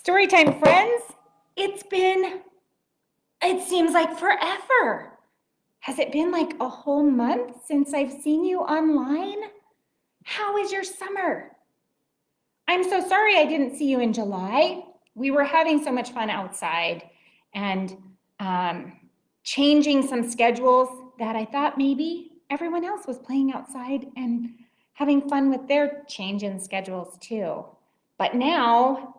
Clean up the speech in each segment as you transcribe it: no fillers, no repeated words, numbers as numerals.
Storytime friends, it seems like forever. Has it been like a whole month since I've seen you online? How is your summer? I'm so sorry I didn't see you in July. We were having so much fun outside and changing some schedules that I thought maybe everyone else was playing outside and having fun with their change in schedules too. But now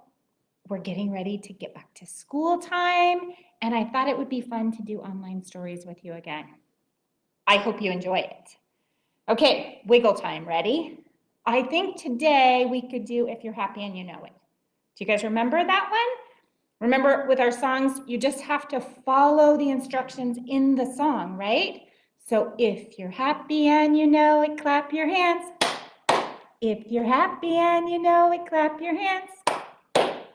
we're getting ready to get back to school time, and I thought it would be fun to do online stories with you again. I hope you enjoy it. Okay, wiggle time, ready? I think today we could do If You're Happy and You Know It. Do you guys remember that one? Remember with our songs, you just have to follow the instructions in the song, right? So if you're happy and you know it, clap your hands. If you're happy and you know it, clap your hands.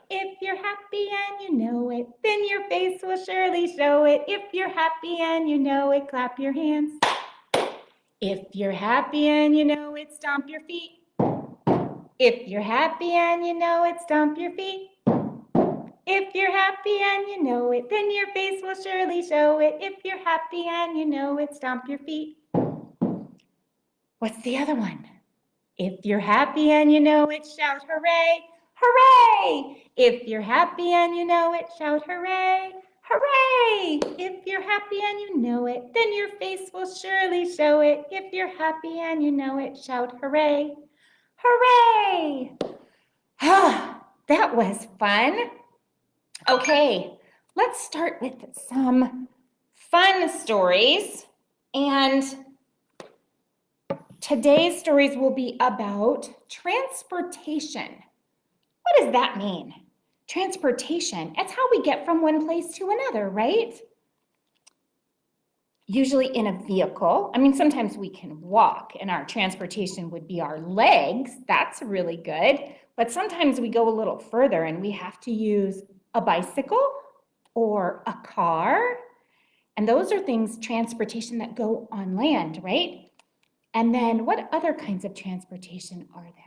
If you're happy and you know it, then your face will surely show it. If you're happy and you know it, clap your hands. If you're happy and you know it, stomp your feet. If you're happy and you know it, stomp your feet. If you're happy and you know it, then your face will surely show it. If you're happy and you know it, stomp your feet. What's the other one? If you're happy and you know it, shout hooray, hooray! If you're happy and you know it, shout hooray, hooray! If you're happy and you know it, then your face will surely show it. If you're happy and you know it, shout hooray, hooray! That was fun. Okay, let's start with some fun stories. And today's stories will be about transportation. What does that mean? Transportation, it's how we get from one place to another, right? Usually in a vehicle. I mean, sometimes we can walk and our transportation would be our legs. That's really good. But sometimes we go a little further and we have to use a bicycle or a car. And those are things, transportation that go on land, right? And then what other kinds of transportation are there?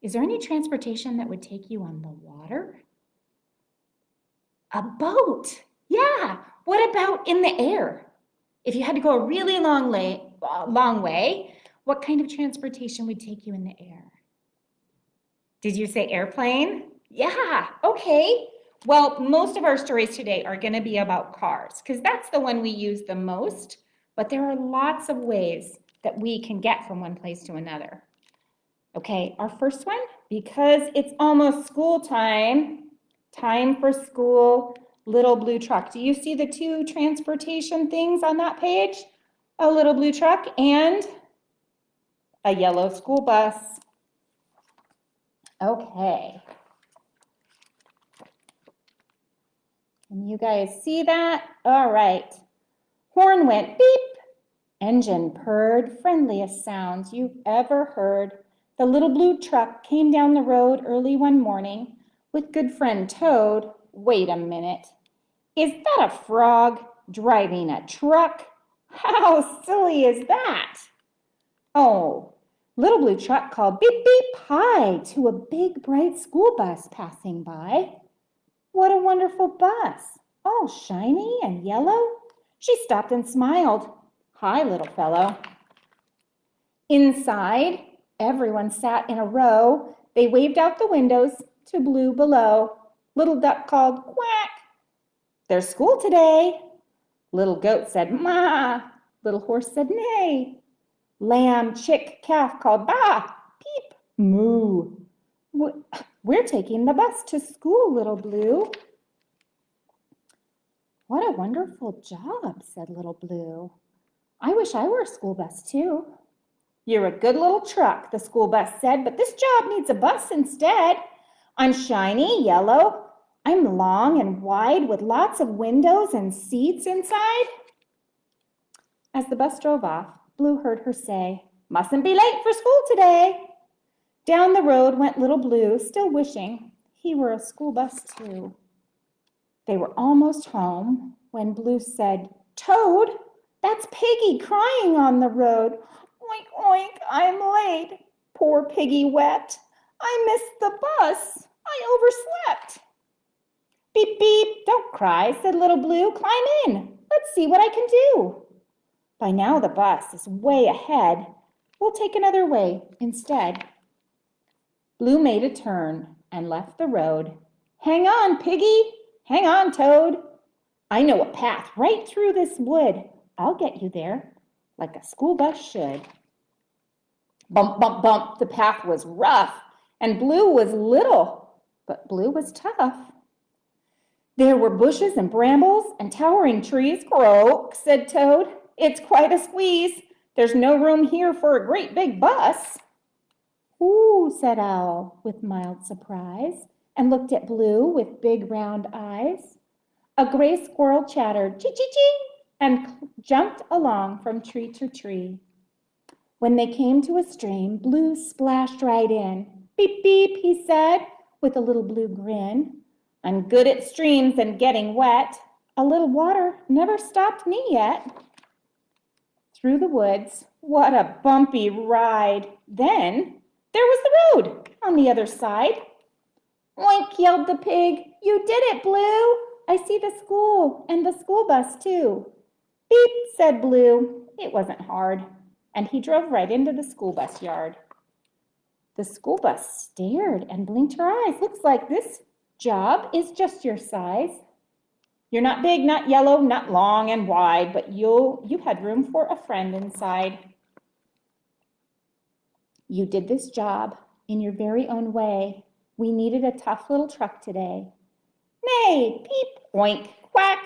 Is there any transportation that would take you on the water? A boat, yeah. What about in the air? If you had to go a really long way, what kind of transportation would take you in the air? Did you say airplane? Yeah, okay. Well, most of our stories today are going to be about cars because that's the one we use the most, but there are lots of ways that we can get from one place to another. Okay, our first one, because it's almost school time, time for school, little blue truck. Do you see the two transportation things on that page? A little blue truck and a yellow school bus. Okay. Can you guys see that? All right. Horn went beep. Engine purred, friendliest sounds you've ever heard. The little blue truck came down the road early one morning with good friend Toad. Wait a minute. Is that a frog driving a truck? How silly is that? Oh, little blue truck called beep beep hi to a big bright school bus passing by. What a wonderful bus, all shiny and yellow. She stopped and smiled. Hi, little fellow. Inside, everyone sat in a row. They waved out the windows to blue below. Little duck called quack. There's school today. Little goat said ma. Little horse said neigh. Lamb, chick, calf called baa, peep, moo. We're taking the bus to school, little blue. What a wonderful job, said little blue. I wish I were a school bus too. You're a good little truck, the school bus said, but this job needs a bus instead. I'm shiny, yellow. I'm long and wide with lots of windows and seats inside. As the bus drove off, Blue heard her say, mustn't be late for school today. Down the road went little Blue, still wishing he were a school bus too. They were almost home when Blue said, Toad, that's Piggy crying on the road. Oink, oink, I'm late. Poor Piggy wept. I missed the bus. I Beep, beep, don't cry, said Little Blue. Climb in. Let's see what I can do. By now the bus is way ahead. We'll take another way instead. Blue made a turn and left the road. Hang on, Piggy. Hang on, Toad. I know a path right through this wood. I'll get you there, like a school bus should. Bump, bump, bump. The path was rough, and Blue was little, but Blue was tough. There were bushes and brambles and towering trees. Croak, said Toad. It's quite a squeeze. There's no room here for a great big bus. Ooh, said Owl with mild surprise, and looked at Blue with big round eyes. A gray squirrel chattered, chee-chee-chee, and jumped along from tree to tree. When they came to a stream, Blue splashed right in. Beep, beep, he said, with a little blue grin. I'm good at streams and getting wet. A little water never stopped me yet. Through the woods, what a bumpy ride. Then there was the road on the other side. Oink, yelled the pig. You did it, Blue. I see the school and the school bus too. Beep, said Blue. It wasn't hard. And he drove right into the school bus yard. The school bus stared and blinked her eyes. Looks like this job is just your size. You're not big, not yellow, not long and wide, but you had room for a friend inside. You did this job in your very own way. We needed a tough little truck today. Neigh, peep, oink, quack,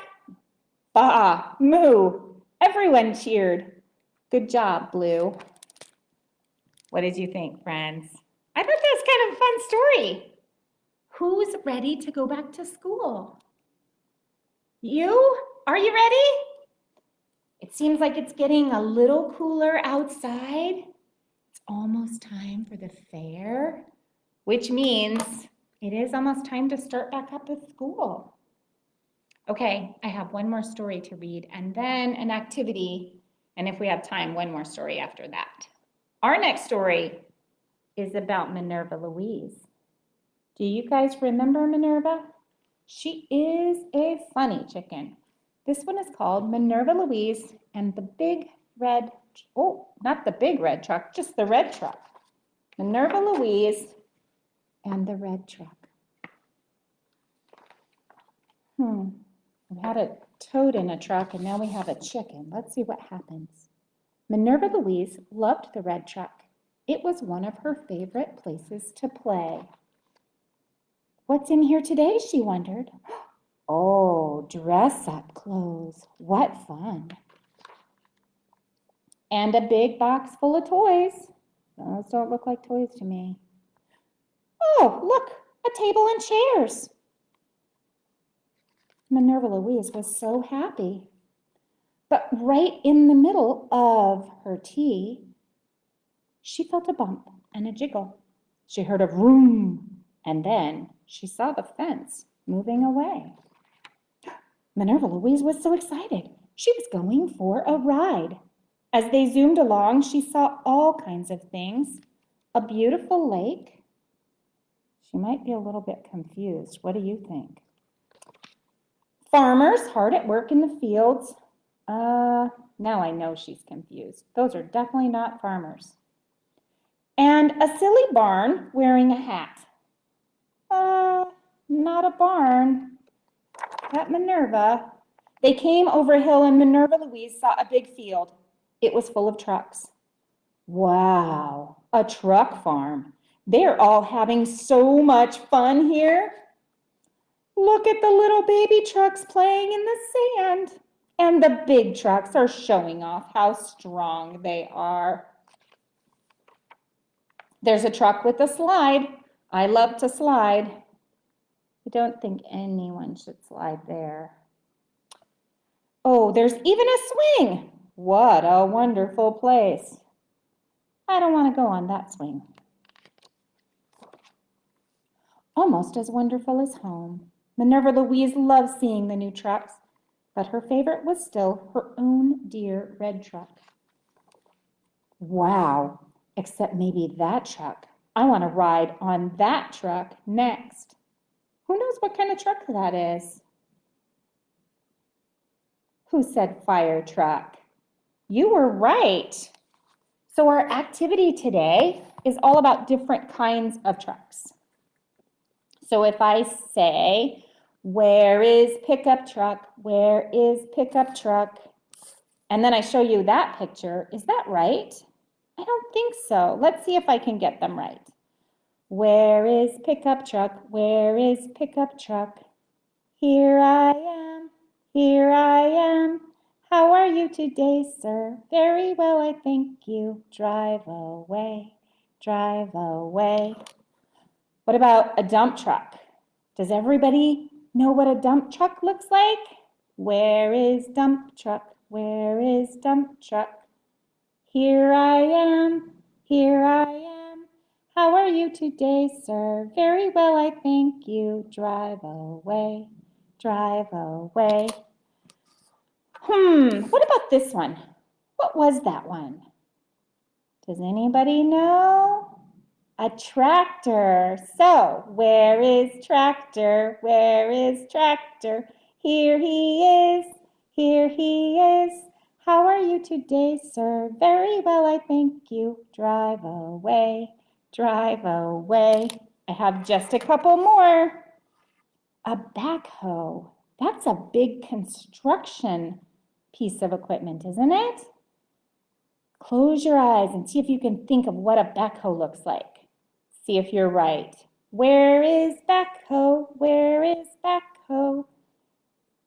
baa, moo. Everyone cheered. Good job, Blue. What did you think, friends? I thought that was kind of a fun story. Who's ready to go back to school? You? Are you ready? It seems like it's getting a little cooler outside. It's almost time for the fair, which means it is almost time to start back up at school. Okay, I have one more story to read and then an activity, and if we have time, one more story after that. Our next story is about Minerva Louise. Do you guys remember Minerva? She is a funny chicken. This one is called Minerva Louise and the big red, oh, not the big red truck, just the red truck. Minerva Louise and the red truck. We had a toad in a truck and now we have a chicken. Let's see what happens. Minerva Louise loved the red truck. It was one of her favorite places to play. What's in here today, she wondered. Oh, dress-up clothes. What fun. And a big box full of toys. Those don't look like toys to me. Oh, look, a table and chairs. Minerva Louise was so happy. But right in the middle of her tea, she felt a bump and a jiggle. She heard a vroom, and then she saw the fence moving away. Minerva Louise was so excited. She was going for a ride. As they zoomed along, she saw all kinds of things. A beautiful lake. She might be a little bit confused. What do you think? Farmers hard at work in the fields. Now I know she's confused. Those are definitely not farmers. And a silly barn wearing a hat. Not a barn. At Minerva. They came over a hill and Minerva Louise saw a big field. It was full of trucks. Wow, a truck farm. They're all having so much fun here. Look at the little baby trucks playing in the sand. And the big trucks are showing off how strong they are. There's a truck with a slide. I love to slide. I don't think anyone should slide there. Oh, there's even a swing. What a wonderful place. I don't want to go on that swing. Almost as wonderful as home. Minerva Louise loved seeing the new trucks, but her favorite was still her own dear red truck. Wow, except maybe that truck. I want to ride on that truck next. Who knows what kind of truck that is? Who said fire truck? You were right. So our activity today is all about different kinds of trucks. So if I say, where is pickup truck? Where is pickup truck? And then I show you that picture, is that right? I don't think so. Let's see if I can get them right. Where is pickup truck? Where is pickup truck? Here I am, here I am. How are you today, sir? Very well, I thank you. Drive away, drive away. What about a dump truck? Does everybody know what a dump truck looks like? Where is dump truck? Where is dump truck? Here I am, here I am. How are you today, sir? Very well, I thank you. Drive away, drive away. What about this one? What was that one? Does anybody know? A tractor. So, where is tractor? Where is tractor? Here he is, here he is. How are you today, sir? Very well, I thank you. Drive away, drive away. I have just a couple more. A backhoe. That's a big construction piece of equipment, isn't it? Close your eyes and see if you can think of what a backhoe looks like. See if you're right. Where is backhoe? Where is backhoe?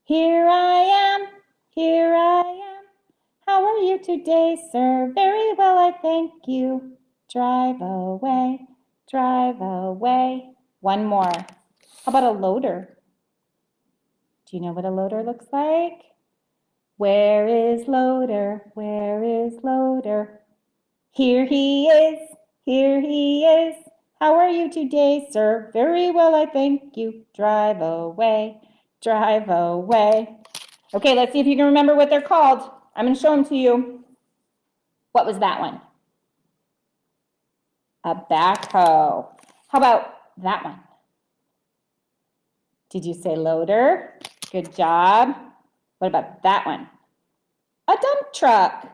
Here I am, here I am. How are you today, sir? Very well, I thank you. Drive away, drive away. One more. How about a loader? Do you know what a loader looks like? Where is loader? Where is loader? Here he is, here he is. How are you today, sir? Very well, I thank you. Drive away, drive away. Okay, let's see if you can remember what they're called. I'm going to show them to you. What was that one? A backhoe. How about that one? Did you say loader? Good job. What about that one? A dump truck.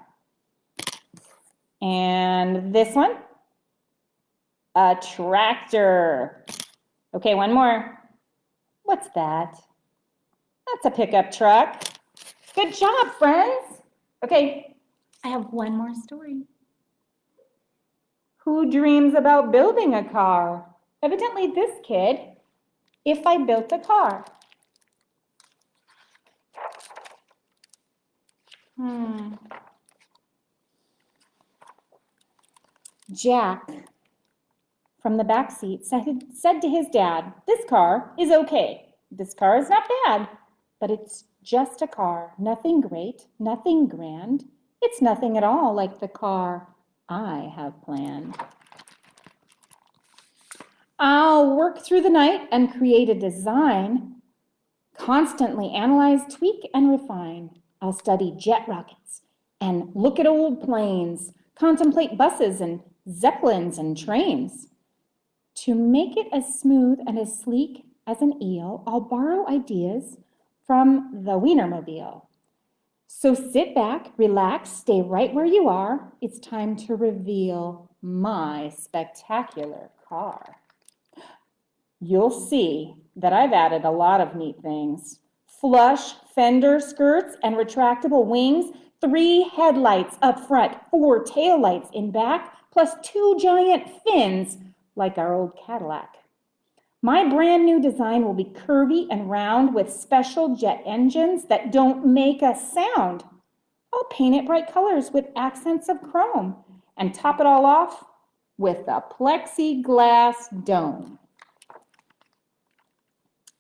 And this one? A tractor. Okay, one more. What's that? That's a pickup truck. Good job, friends. Okay, I have one more story. Who dreams about building a car? Evidently this kid. If I built a car. Jack, from the back seat, said to his dad, "This car is okay. This car is not bad, but it's just a car. Nothing great, nothing grand. It's nothing at all like the car I have planned. I'll work through the night and create a design, constantly analyze, tweak, and refine. I'll study jet rockets and look at old planes, contemplate buses and zeppelins and trains. To make it as smooth and as sleek as an eel, I'll borrow ideas from the Wienermobile. So sit back, relax, stay right where you are. It's time to reveal my spectacular car." You'll see that I've added a lot of neat things. Flush fender skirts and retractable wings, 3 headlights up front, 4 taillights in back, plus 2 giant fins like our old Cadillac. My brand new design will be curvy and round with special jet engines that don't make a sound. I'll paint it bright colors with accents of chrome and top it all off with a plexiglass dome.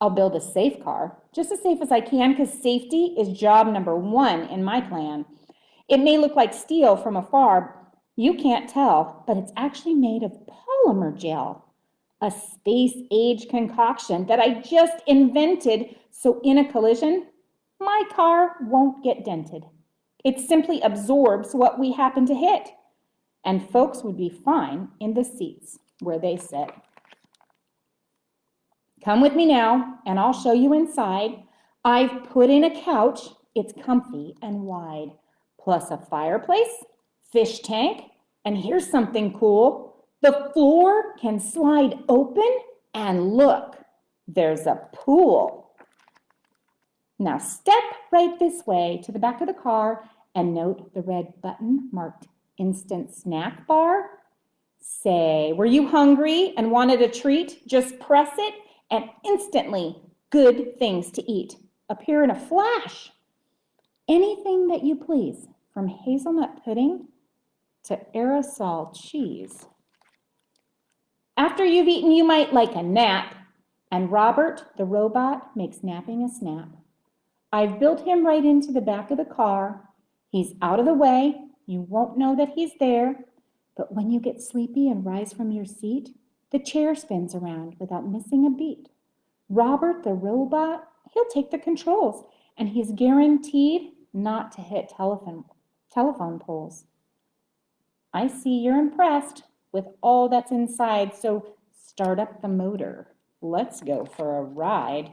I'll build a safe car, just as safe as I can, because safety is job number 1 in my plan. It may look like steel from afar. You can't tell, but it's actually made of polymer gel, a space-age concoction that I just invented, so in a collision, my car won't get dented. It simply absorbs what we happen to hit, and folks would be fine in the seats where they sit. Come with me now, and I'll show you inside. I've put in a couch. It's comfy and wide, plus a fireplace, fish tank, and here's something cool. The floor can slide open, and look, there's a pool. Now step right this way to the back of the car and note the red button marked Instant Snack Bar. Say, were you hungry and wanted a treat? Just press it and instantly good things to eat appear in a flash. Anything that you please, from hazelnut pudding to aerosol cheese. After you've eaten, you might like a nap, and Robert, the robot, makes napping a snap. I've built him right into the back of the car. He's out of the way. You won't know that he's there. But when you get sleepy and rise from your seat, the chair spins around without missing a beat. Robert, the robot, he'll take the controls, and he's guaranteed not to hit telephone poles. I see you're impressed with all that's inside, so start up the motor. Let's go for a ride.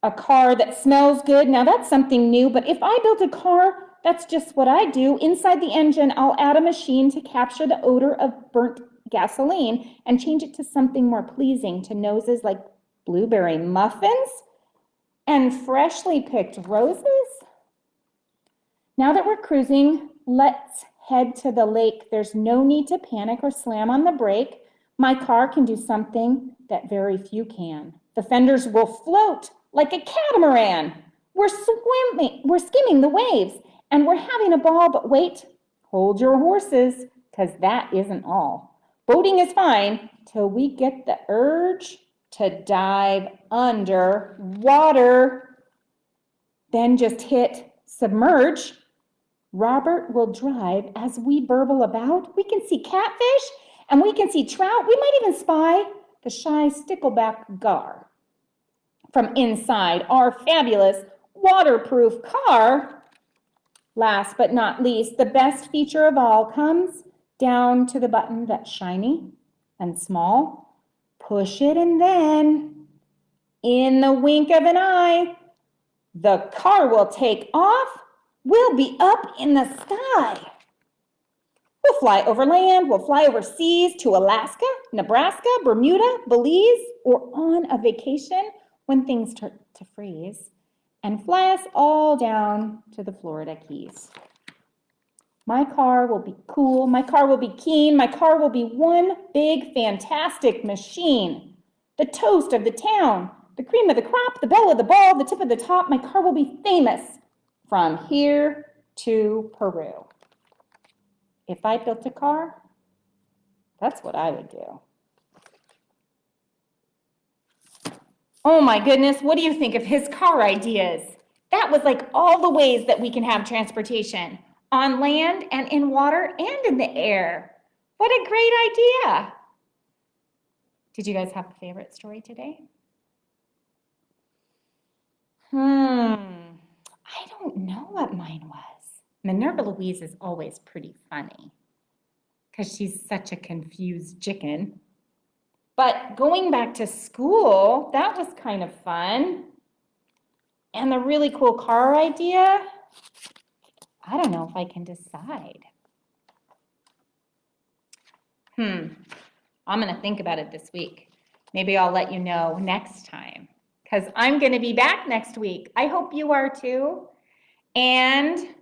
A car that smells good. Now that's something new, but if I built a car, that's just what I do. Inside the engine, I'll add a machine to capture the odor of burnt gasoline and change it to something more pleasing to noses, like blueberry muffins and freshly picked roses. Now that we're cruising, let's head to the lake. There's no need to panic or slam on the brake. My car can do something that very few can. The fenders will float like a catamaran. We're skimming the waves, and we're having a ball, but wait, hold your horses, because that isn't all. Boating is fine till we get the urge to dive under water. Then just hit submerge. Robert will drive as we burble about. We can see catfish, and we can see trout. We might even spy the shy stickleback gar from inside our fabulous waterproof car. Last but not least, the best feature of all comes down to the button that's shiny and small. Push it, and then, in the wink of an eye, the car will take off. We'll be up in the sky. We'll fly over land, we'll fly overseas to Alaska, Nebraska, Bermuda, Belize, or on a vacation when things start to freeze, and fly us all down to the Florida Keys. My car will be cool, my car will be keen, my car will be one big fantastic machine. The toast of the town, the cream of the crop, the belle of the ball, the tip of the top. My car will be famous from here to Peru. If I built a car, that's what I would do. Oh my goodness, what do you think of his car ideas? That was like all the ways that we can have transportation, on land and in water and in the air. What a great idea. Did you guys have a favorite story today? I don't know what mine was. Minerva Louise is always pretty funny because she's such a confused chicken. But going back to school, that was kind of fun. And the really cool car idea, I don't know if I can decide. I'm going to think about it this week. Maybe I'll let you know next time, because I'm going to be back next week. I hope you are too. And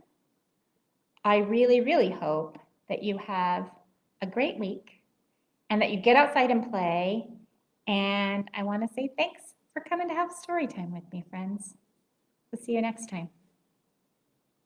I really, really hope that you have a great week and that you get outside and play. And I want to say thanks for coming to have story time with me, friends. We'll see you next time.